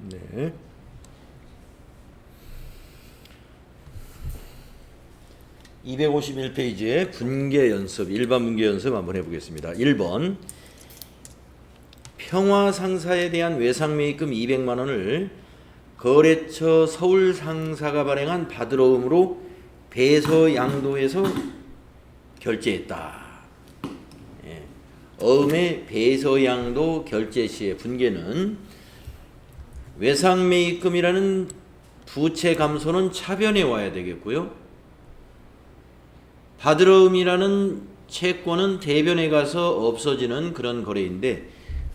네. (251페이지에) 분계 연습, 일반 분계 연습 한번 해보겠습니다. 1번 평화상사에 대한 외상매입금 200만원을 거래처 서울상사가 발행한 받으러움으로 배서양도해서 결제했다. 예. 어음의 배서양도 결제 시의 분계는 외상매입금이라는 부채 감소는 차변에 와야 되겠고요. 받으러움이라는 채권은 대변에 가서 없어지는 그런 거래인데,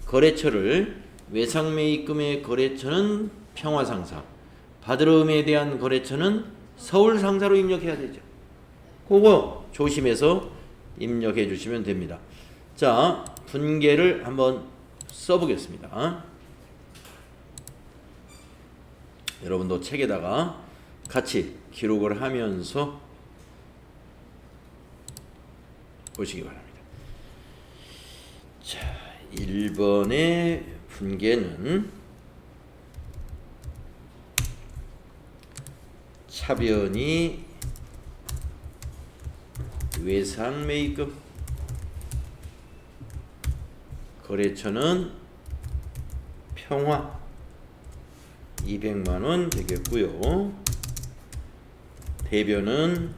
거래처를 외상매입금의 거래처는 평화상사, 받으러움에 대한 거래처는 서울상사로 입력해야 되죠. 그거 조심해서 입력해 주시면 됩니다. 자, 분계를 한번 써보겠습니다. 여러분도 책에다가 같이 기록을 하면서 보시기 바랍니다. 자, 1번의 분계는 차변이 외상매입금, 거래처는 평화 200만원 되겠고요. 대변은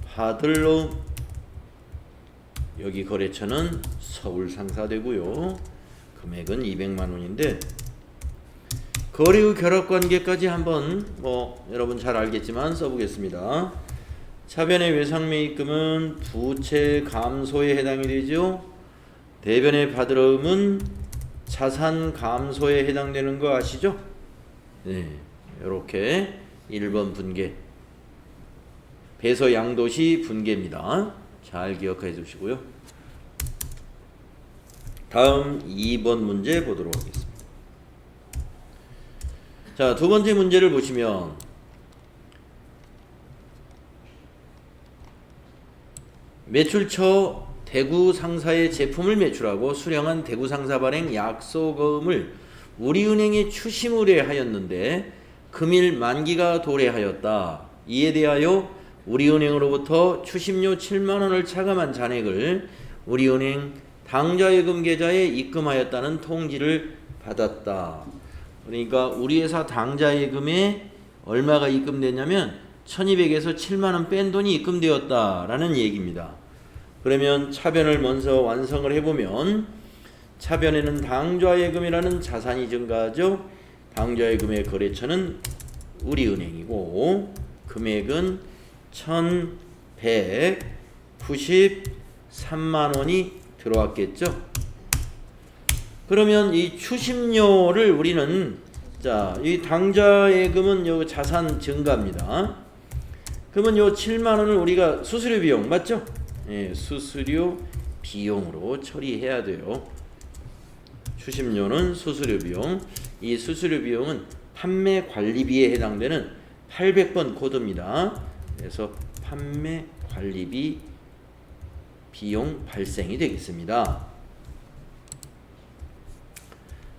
받으러움, 여기 거래처는 서울상사 되고요. 금액은 200만원인데 거래의 결합관계까지 한번 여러분 잘 알겠지만 써보겠습니다. 차변의 외상매입금은 부채 감소에 해당이 되죠. 대변의 받으러움은 자산 감소에 해당되는 거 아시죠? 네, 이렇게 1번 분계, 배서양도시 분계입니다. 잘 기억해 주시고요. 다음 2번 문제 보도록 하겠습니다. 자, 두 번째 문제를 보시면 매출처 대구 상사의 제품을 매출하고 수령한 대구 상사 발행 약소금을 우리은행에 추심 의뢰하였는데 금일 만기가 도래하였다. 이에 대하여 우리은행으로부터 추심료 7만원을 차감한 잔액을 우리은행 당좌예금 계좌에 입금하였다는 통지를 받았다. 그러니까 우리 회사 당좌예금에 얼마가 입금됐냐면 1200에서 7만원 뺀 돈이 입금되었다라는 얘기입니다. 그러면 차변을 먼저 완성을 해보면, 차변에는 당좌예금이라는 자산이 증가하죠. 당좌예금의 거래처는 우리은행이고 금액은 1193만원이 들어왔겠죠. 그러면 이 추심료를 우리는, 자, 이 당좌예금은 요 자산 증가입니다. 그러면 요 7만원을 우리가 수수료 비용 맞죠? 예, 수수료 비용으로 처리해야 돼요. 추심료는 수수료 비용. 이 수수료 비용은 판매 관리비에 해당되는 800번 코드입니다. 그래서 판매 관리비 비용 발생이 되겠습니다.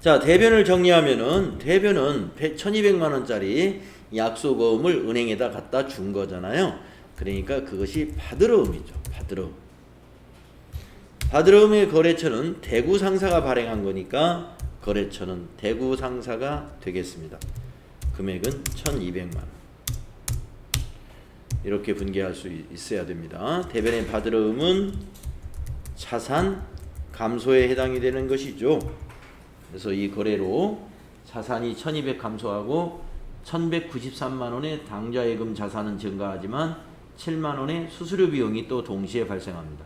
자, 대변을 정리하면은, 대변은 1200만원짜리 약소금을 은행에다 갖다 준 거잖아요. 그러니까 그것이 받으러움이죠. 받으러움. 받으러움의 거래처는 대구 상사가 발행한 거니까 거래처는 대구 상사가 되겠습니다. 금액은 1200만원. 이렇게 분계할 수 있어야 됩니다. 대변의 받으러움은 자산 감소에 해당이 되는 것이죠. 그래서 이 거래로 자산이 1200 감소하고 1193만원의 당좌예금 자산은 증가하지만 7만원의 수수료 비용이 또 동시에 발생합니다.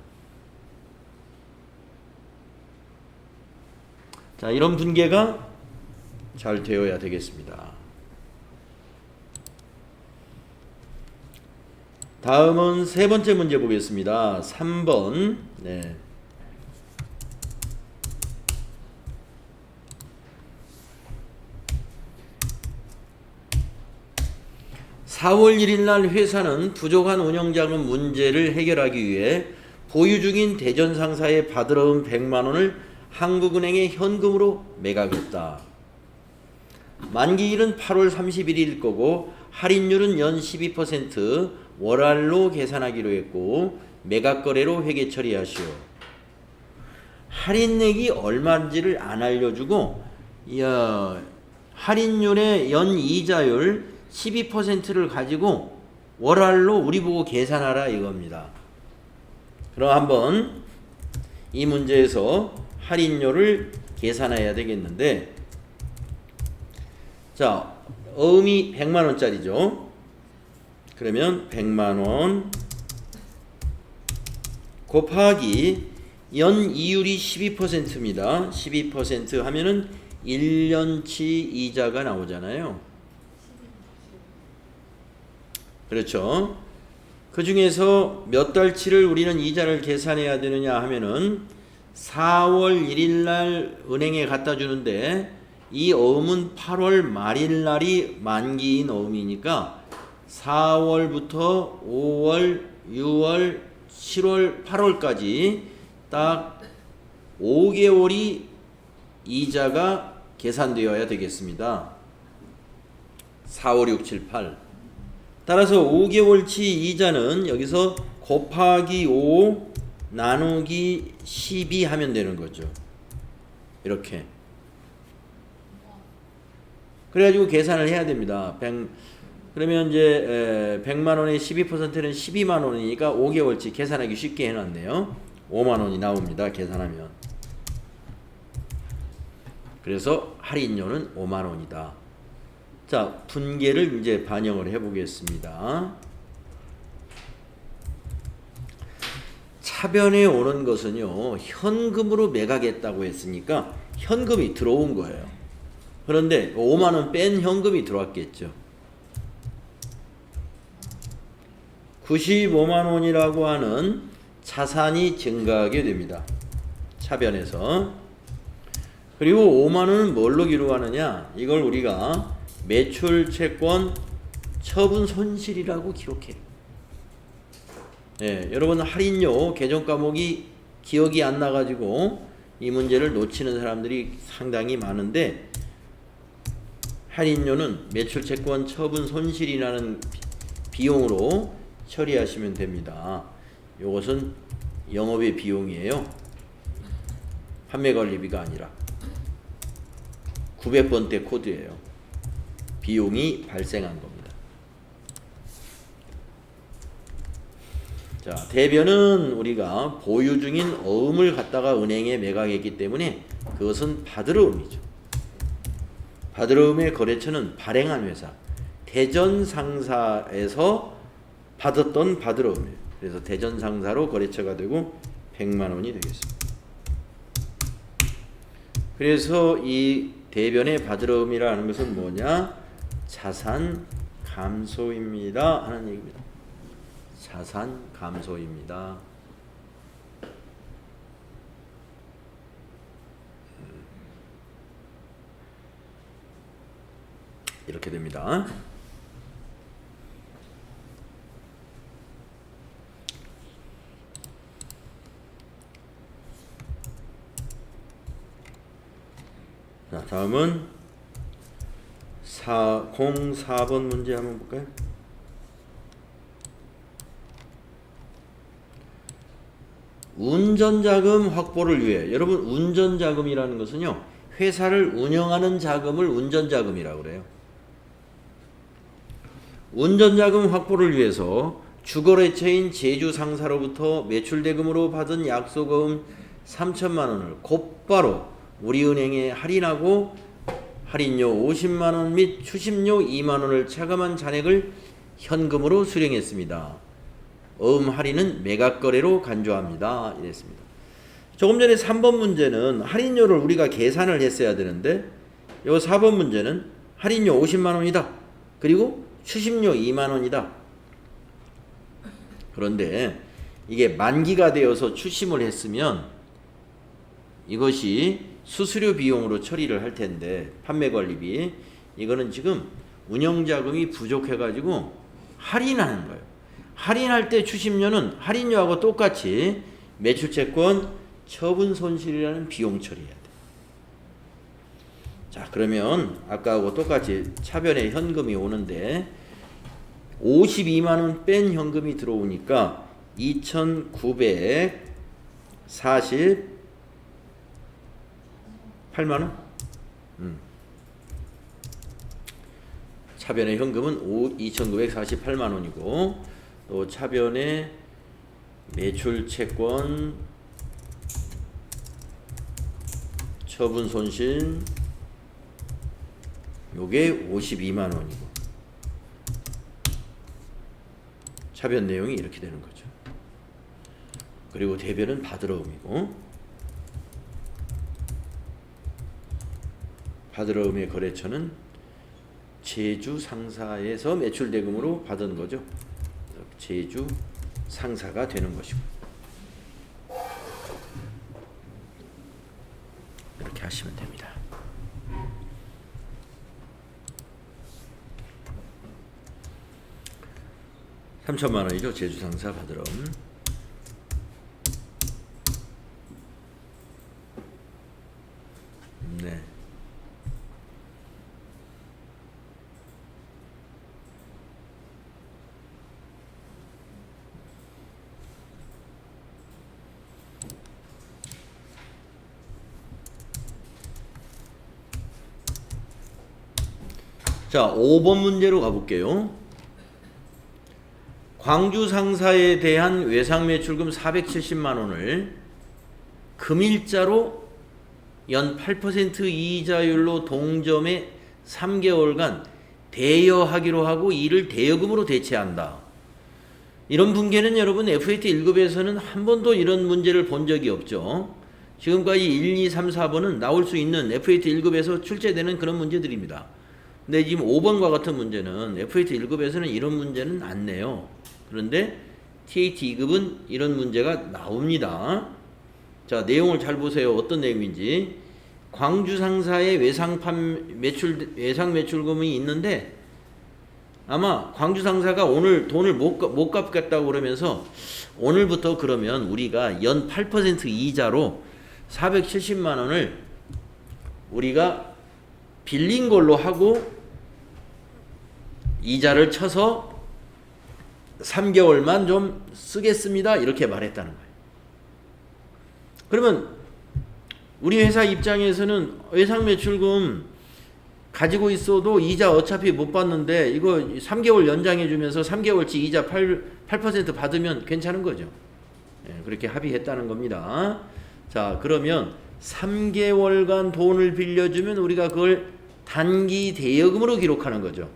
자, 이런 분계가 잘 되어야 되겠습니다. 다음은 세 번째 문제 보겠습니다. 3번. 네. 4월 1일 날 회사는 부족한 운영자금 문제를 해결하기 위해 보유 중인 대전 상사의 받으러온 100만 원을 한국은행에 현금으로 매각했다. 만기일은 8월 31일일 거고 할인율은 연 12% 월할로 계산하기로 했고 매각거래로 회계 처리하시오. 할인액이 얼마인지를 안 알려주고 할인율의 연 이자율 12%를 가지고 월할로 우리 보고 계산하라 이겁니다. 그럼 한번 이 문제에서 할인율을 계산해야 되겠는데, 자, 어음이 100만원짜리죠. 그러면 100만원 곱하기 연 이율이 12%입니다. 12% 하면은 1년치 이자가 나오잖아요. 그렇죠. 그 중에서 몇 달치를 우리는 이자를 계산해야 되느냐 하면은 4월 1일 날 은행에 갖다 주는데 이 어음은 8월 말일 날이 만기인 어음이니까 4월부터 5월, 6월, 7월, 8월까지 딱 5개월이 이자가 계산되어야 되겠습니다. 4, 5, 6, 7, 8. 따라서 5개월치 이자는 여기서 곱하기 5 나누기 12 하면 되는 거죠. 이렇게. 그래가지고 계산을 해야 됩니다. 그러면 이제 100만원의 12%는 12만원이니까 5개월치 계산하기 쉽게 해놨네요. 5만원이 나옵니다. 계산하면. 그래서 할인료는 5만원이다. 자, 분계를 이제 반영을 해보겠습니다. 차변에 오는 것은요, 현금으로 매각했다고 했으니까 현금이 들어온 거예요. 그런데 5만원 뺀 현금이 들어왔겠죠. 95만원이라고 하는 자산이 증가하게 됩니다. 차변에서. 그리고 5만원은 뭘로 기록하느냐? 이걸 우리가 매출 채권 처분 손실이라고 기록해. 네, 여러분 할인료 개정 과목이 기억이 안 나가지고 이 문제를 놓치는 사람들이 상당히 많은데, 할인료는 매출 채권 처분 손실이라는 비용으로 처리하시면 됩니다. 이것은 영업의 비용이에요. 판매관리비가 아니라 900번대 코드예요. 비용이 발생한 겁니다. 자, 대변은 우리가 보유 중인 어음을 갖다가 은행에 매각했기 때문에 그것은 받으러음이죠. 받으러음의 거래처는 발행한 회사, 대전상사에서 받았던 받으러음이에요. 그래서 대전상사로 거래처가 되고 100만원이 되겠습니다. 그래서 이 대변의 받으러음이라는 것은 뭐냐? 자산 감소입니다 하는 얘기입니다. 자산 감소입니다. 이렇게 됩니다. 자, 다음은 04번 문제 한번 볼까요? 운전자금 확보를 위해, 여러분 운전자금이라는 것은요, 회사를 운영하는 자금을 운전자금이라고 그래요. 운전자금 확보를 위해서 주거래처인 제주상사로부터 매출대금으로 받은 약속금 3천만원을 곧바로 우리은행에 할인하고 할인료 50만원 및 추심료 2만원을 차감한 잔액을 현금으로 수령했습니다. 어음 할인은 매각거래로 간주합니다. 이랬습니다. 조금 전에 3번 문제는 할인료를 우리가 계산을 했어야 되는데, 요 4번 문제는 할인료 50만원이다. 그리고 추심료 2만원이다. 그런데 이게 만기가 되어서 추심을 했으면 이것이 수수료 비용으로 처리를 할 텐데, 판매관리비, 이거는 지금 운영자금이 부족해가지고 할인하는 거예요. 할인할 때 추심료는 할인료하고 똑같이 매출채권 처분 손실이라는 비용 처리해야 돼. 자, 그러면 아까하고 똑같이 차변에 현금이 오는데 52만 원 뺀 현금이 들어오니까 2,948만 원? 차변의 현금은 2,948만 원이고, 또 차변의 매출 채권, 처분 손실 요게 52만 원이고, 차변 내용이 이렇게 되는 거죠. 그리고 대변은 받으러움이고, 받으러움의 거래처는 제주 상사에서 매출 대금으로 받은 거죠. 제주 상사가 되는 것이고, 이렇게 하시면 됩니다. (3천만 원이죠) 제주 상사 받으러움. 네. 자, 5번 문제로 가볼게요. 광주 상사에 대한 외상 매출금 470만 원을 금일자로 연 8% 이자율로 동점에 3개월간 대여하기로 하고 이를 대여금으로 대체한다. 이런 분계는 여러분 FAT 1급에서는 한 번도 이런 문제를 본 적이 없죠. 지금까지 1, 2, 3, 4번은 나올 수 있는 FAT 1급에서 출제되는 그런 문제들입니다. 근데 지금 5번과 같은 문제는 FAT 1급에서는 이런 문제는 안 내요. 그런데 TAT 2급은 이런 문제가 나옵니다. 자, 내용을 잘 보세요. 어떤 내용인지. 광주 상사의 외상 매출금이 있는데, 아마 광주 상사가 오늘 돈을 못 갚겠다고 그러면서 오늘부터 그러면 우리가 연 8% 이자로 470만 원을 우리가 빌린 걸로 하고 이자를 쳐서 3개월만 좀 쓰겠습니다. 이렇게 말했다는 거예요. 그러면 우리 회사 입장에서는 외상 매출금 가지고 있어도 이자 어차피 못 받는데 이거 3개월 연장해 주면서 3개월치 이자 8% 받으면 괜찮은 거죠. 그렇게 합의했다는 겁니다. 자, 그러면 3개월간 돈을 빌려주면 우리가 그걸 단기 대여금으로 기록하는 거죠.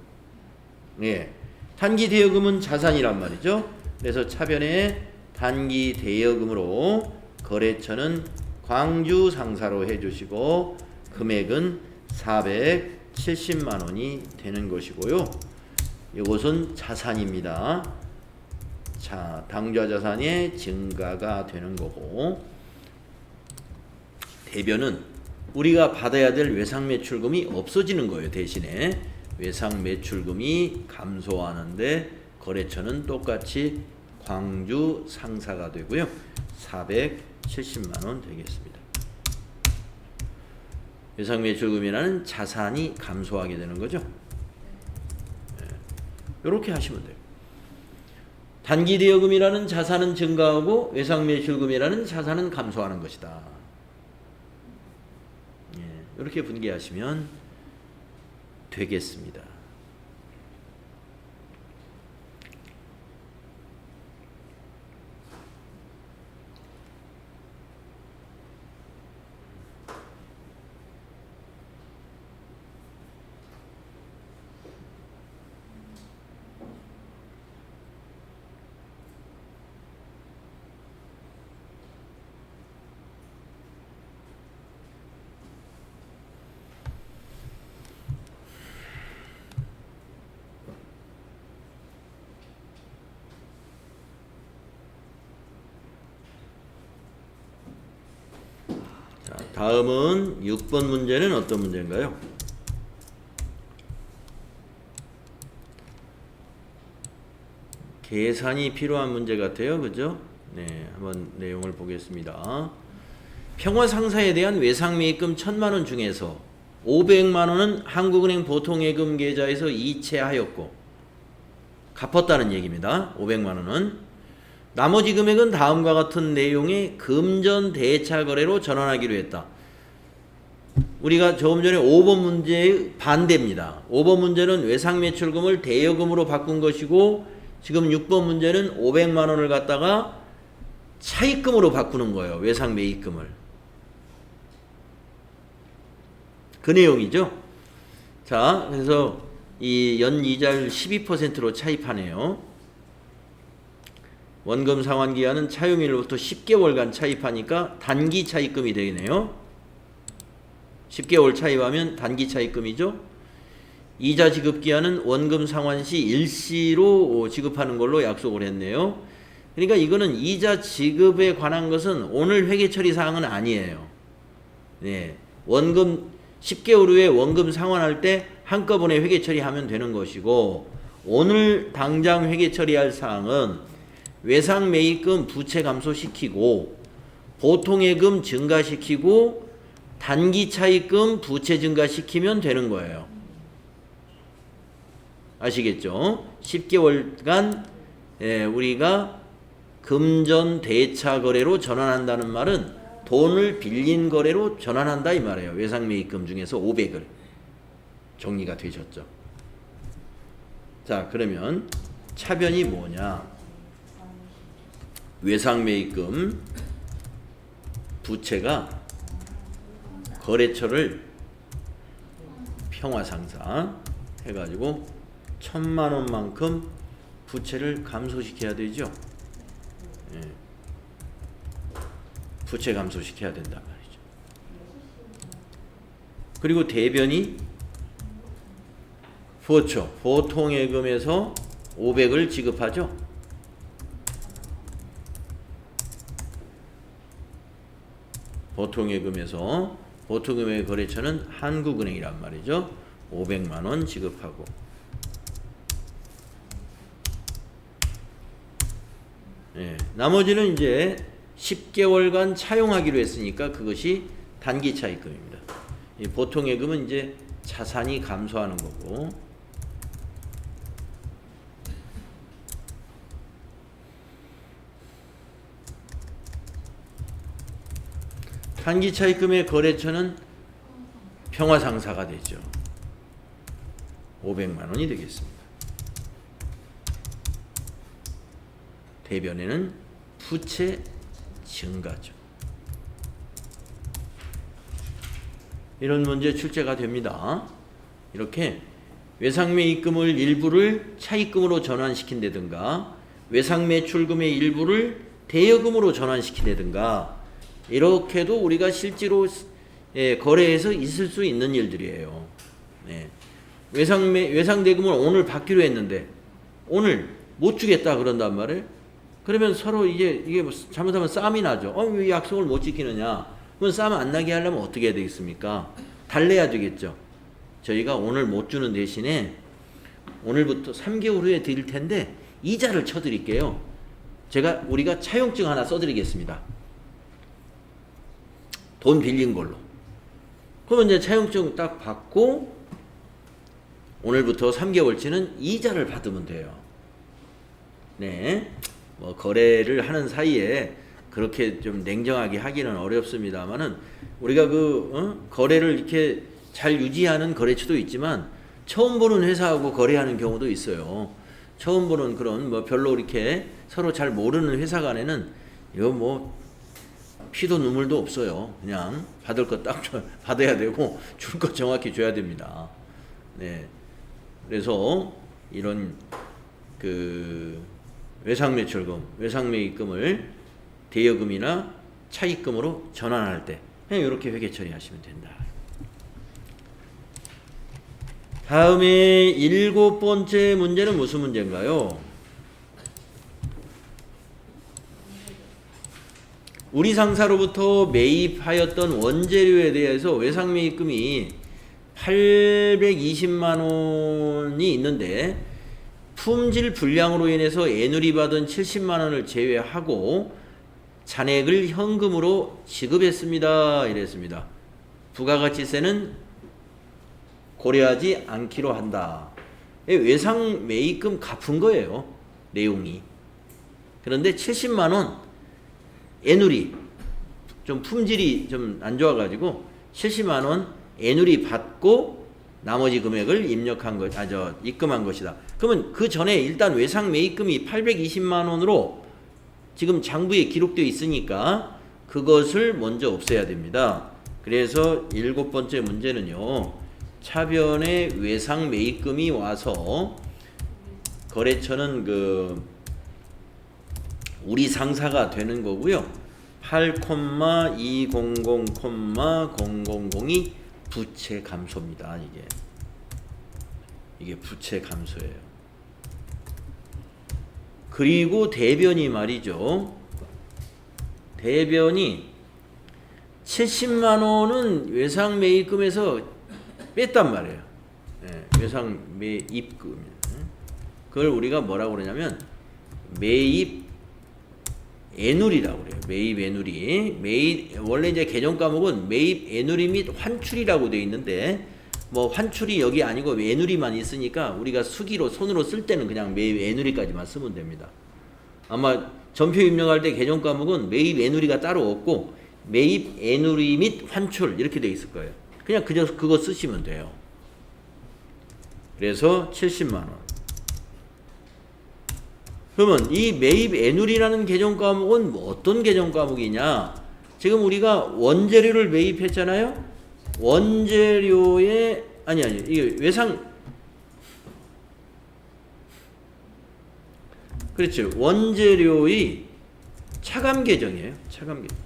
예. 단기 대여금은 자산이란 말이죠. 그래서 차변에 단기 대여금으로 거래처는 광주 상사로 해주시고 금액은 470만 원이 되는 것이고요. 이것은 자산입니다. 자, 당좌 자산의 증가가 되는 거고, 대변은 우리가 받아야 될 외상 매출금이 없어지는 거예요. 대신에 외상 매출금이 감소하는데 거래처는 똑같이 광주 상사가 되고요. 470만 원 되겠습니다. 외상 매출금이라는 자산이 감소하게 되는 거죠. 이렇게 하시면 돼요. 단기 대여금이라는 자산은 증가하고 외상 매출금이라는 자산은 감소하는 것이다. 이렇게 분개하시면 되겠습니다. 다음은 6번 문제는 어떤 문제인가요? 계산이 필요한 문제 같아요. 그죠? 네, 한번 내용을 보겠습니다. 평화 상사에 대한 외상 매입금 1,000만 원 중에서 500만 원은 한국은행 보통예금 계좌에서 이체하였고 갚았다는 얘기입니다. 500만 원은. 나머지 금액은 다음과 같은 내용의 금전 대차 거래로 전환하기로 했다. 우리가 조금 전에 5번 문제의 반대입니다. 5번 문제는 외상매출금을 대여금으로 바꾼 것이고 지금 6번 문제는 500만 원을 갖다가 차입금으로 바꾸는 거예요. 외상매입금을. 그 내용이죠. 자, 그래서 이 연이자를 12%로 차입하네요. 원금 상환기한은 차용일로부터 10개월간 차입하니까 단기 차입금이 되겠네요. 10개월 차입하면 단기 차입금이죠. 이자 지급기한은 원금 상환 시 일시로 지급하는 걸로 약속을 했네요. 그러니까 이거는 이자 지급에 관한 것은 오늘 회계 처리 사항은 아니에요. 네. 원금 10개월 후에 원금 상환할 때 한꺼번에 회계 처리하면 되는 것이고 오늘 당장 회계 처리할 사항은 외상매입금 부채 감소시키고 보통예금 증가시키고 단기 차입금 부채 증가시키면 되는 거예요. 아시겠죠? 10개월간 우리가 금전 대차 거래로 전환한다는 말은 돈을 빌린 거래로 전환한다 이 말이에요. 외상매입금 중에서 500을. 정리가 되셨죠? 자, 그러면 차변이 뭐냐? 외상매입금 부채가 거래처를 평화상사 해가지고 1000만 원만큼 부채를 감소시켜야 되죠. 예. 부채 감소시켜야 된단 말이죠. 그리고 대변이 그렇죠. 보통예금에서 500을 지급하죠. 보통예금에서 보통예금의 거래처는 한국은행이란 말이죠. 500만 원 지급하고 나머지는 이제 10개월간 차용하기로 했으니까 그것이 단기 차입금입니다. 이 보통예금은 이제 자산이 감소하는 거고 단기 차입금의 거래처는 평화상사가 되죠. 500만 원이 되겠습니다. 대변에는 부채 증가죠. 이런 문제 출제가 됩니다. 이렇게 외상매입금을 일부를 차입금으로 전환시킨다든가 외상매출금의 일부를 대여금으로 전환시킨다든가 이렇게도 우리가 실제로 거래에서 있을 수 있는 일들이에요. 외상대금을 오늘 받기로 했는데 오늘 못 주겠다 그런단 말이에요. 그러면 서로 이게 잘못하면 싸움이 나죠. 왜 약속을 못 지키느냐? 그럼 싸움 안 나게 하려면 어떻게 해야 되겠습니까? 달래야 되겠죠. 저희가 오늘 못 주는 대신에 오늘부터 3개월 후에 드릴 텐데 이자를 쳐드릴게요. 우리가 차용증 하나 써드리겠습니다. 돈 빌린 걸로. 그러면 이제 차용증 딱 받고 오늘부터 3개월치는 이자를 받으면 돼요. 네. 뭐 거래를 하는 사이에 그렇게 좀 냉정하게 하기는 어렵습니다만은 우리가 거래를 이렇게 잘 유지하는 거래처도 있지만 처음 보는 회사하고 거래하는 경우도 있어요. 처음 보는 그런 별로 이렇게 서로 잘 모르는 회사 간에는 이거 피도 눈물도 없어요. 그냥 받을 거 딱 받아야 되고 줄 거 정확히 줘야 됩니다. 네. 그래서 이런 외상매출금, 외상매입금을 대여금이나 차입금으로 전환할 때 그냥 이렇게 회계 처리하시면 된다. 다음에 7번째 문제는 무슨 문제인가요? 우리 상사로부터 매입하였던 원재료에 대해서 외상매입금이 820만 원이 있는데 품질 불량으로 인해서 애누리 받은 70만 원을 제외하고 잔액을 현금으로 지급했습니다. 이랬습니다. 부가가치세는 고려하지 않기로 한다. 외상 매입금 갚은 거예요. 내용이. 그런데 70만 원 애누리 좀 품질이 좀 안 좋아가지고 70만 원 애누리 받고 나머지 금액을 입금한 것이다. 그러면 그 전에 일단 외상 매입금이 820만 원으로 지금 장부에 기록되어 있으니까 그것을 먼저 없애야 됩니다. 그래서 7번째 문제는요. 차변에 외상 매입금이 와서 거래처는 우리 상사가 되는 거고요. 8,200,000이 부채 감소입니다. 이게 부채 감소예요. 그리고 대변이 말이죠. 대변이 70만 원은 외상 매입금에서 뺐단 말이에요. 외상 매입금. 그걸 우리가 뭐라고 그러냐면 매입 애누리라고 그래요. 매입 애누리. 원래 이제 개정 과목은 매입 애누리 및 환출이라고 되어 있는데 뭐 환출이 여기 아니고 애누리만 있으니까 우리가 수기로 손으로 쓸 때는 그냥 매입 애누리까지만 쓰면 됩니다. 아마 전표 입력할 때 개정 과목은 매입 애누리가 따로 없고 매입 애누리 및 환출 이렇게 되어 있을 거예요. 그냥 그거 쓰시면 돼요. 그래서 70만 원. 그러면 이 매입 애누리라는 개정 과목은 어떤 개정 과목이냐? 지금 우리가 원재료를 매입했잖아요. 원재료에 이게 외상 그렇죠. 원재료의 차감 계정이에요. 차감 계정.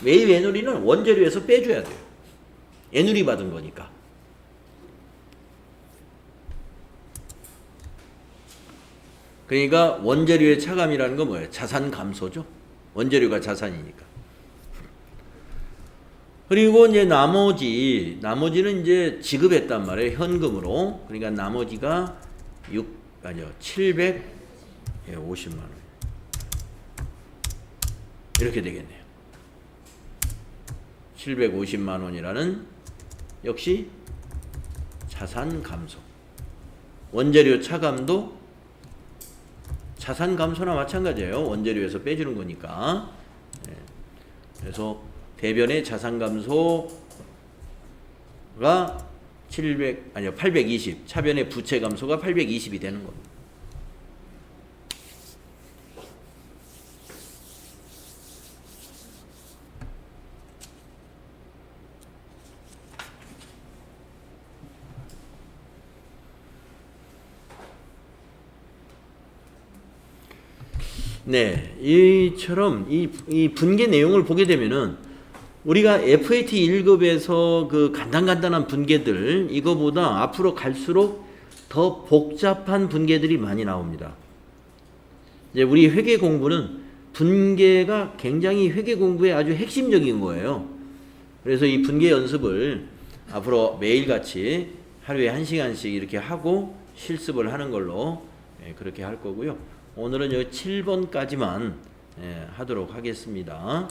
매입 애누리는 원재료에서 빼줘야 돼요. 애누리 받은 거니까. 그러니까 원재료의 차감이라는 건 뭐예요? 자산 감소죠. 원재료가 자산이니까. 그리고 이제 나머지는 이제 지급했단 말이에요. 현금으로. 그러니까 나머지가 750만 원. 이렇게 되겠네요. 750만 원이라는 역시 자산 감소. 원재료 차감도 자산 감소나 마찬가지예요. 원재료에서 빼주는 거니까. 그래서 대변의 자산 감소가 820, 차변의 부채 감소가 820이 되는 겁니다. 네, 이처럼 이 분계 내용을 보게 되면은 우리가 FAT 1급에서 그 간단한 분계들 이거보다 앞으로 갈수록 더 복잡한 분계들이 많이 나옵니다. 이제 우리 회계 공부는 분계가 굉장히 회계 공부의 아주 핵심적인 거예요. 그래서 이 분계 연습을 앞으로 매일같이 하루에 1시간씩 이렇게 하고 실습을 하는 걸로 그렇게 할 거고요. 오늘은 여기 7번까지만 하도록 하겠습니다.